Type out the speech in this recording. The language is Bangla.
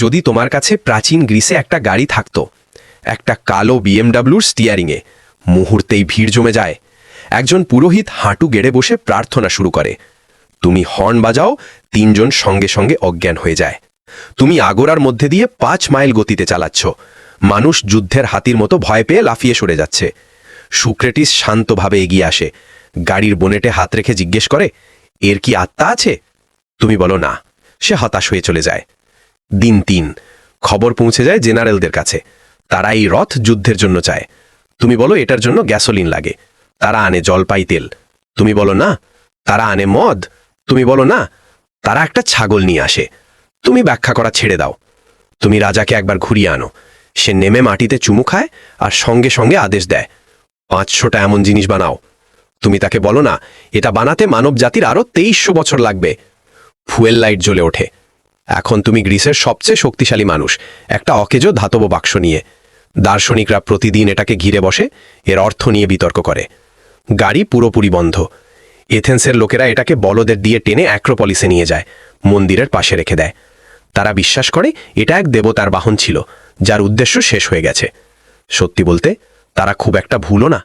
যদি তোমার কাছে প্রাচীন গ্রিসে একটা গাড়ি থাকতো, একটা কালো বিএমডাব্লিউর স্টিয়ারিংয়ে, মুহূর্তেই ভিড় জমে যায়। একজন পুরোহিত হাঁটু গেড়ে বসে প্রার্থনা শুরু করে। তুমি হর্ন বাজাও, 3 জন সঙ্গে সঙ্গে অজ্ঞান হয়ে যায়। তুমি আগোরার মধ্যে দিয়ে 5 মাইল গতিতে চালাচ্ছ। মানুষ যুদ্ধের হাতির মতো ভয় পেয়ে লাফিয়ে সরে যাচ্ছে। সুক্রেটিস শান্তভাবে এগিয়ে আসে, গাড়ির বোনেটে হাত রেখে জিজ্ঞেস করে, এর কি আত্মা আছে? তুমি বলো না। সে হতাশ হয়ে চলে যায়। দিন 3, খবর পৌঁছে যায় জেনারেলদের কাছে। তারা এই রথ যুদ্ধের জন্য চায়। তুমি বলো এটার জন্য গ্যাসোলিন লাগে। তারা আনে জলপাই তেল। তুমি বলো না। তারা আনে মদ। তুমি বলো না। তারা একটা ছাগল নিয়ে আসে। তুমি ব্যাখ্যা করা ছেড়ে দাও। তুমি রাজাকে একবার ঘুরিয়ে আনো। সে নেমে মাটিতে চুমু খায় আর সঙ্গে সঙ্গে আদেশ দেয়, 500টা এমন জিনিস বানাও। তুমি তাকে বলো না, এটা বানাতে মানব জাতির আরও 2300 বছর লাগবে। ফুয়েল লাইট জ্বলে ওঠে। এখন তুমি গ্রিসের সবচেয়ে শক্তিশালী মানুষ, একটা অকেজো ধাতব বাক্স নিয়ে। দার্শনিকরা প্রতিদিন এটাকে ঘিরে বসে, এর অর্থ নিয়ে বিতর্ক করে। গাড়ি পুরোপুরি বন্ধ। এথেন্সের লোকেরা এটাকে বলদের দিয়ে টেনে অ্যাক্রোপলিসে নিয়ে যায়, মন্দিরের পাশে রেখে দেয়। তারা বিশ্বাস করে এটা এক দেবতার বাহন ছিল, যার উদ্দেশ্য শেষ হয়ে গেছে। সত্যি বলতে, তারা খুব একটা ভুলও না।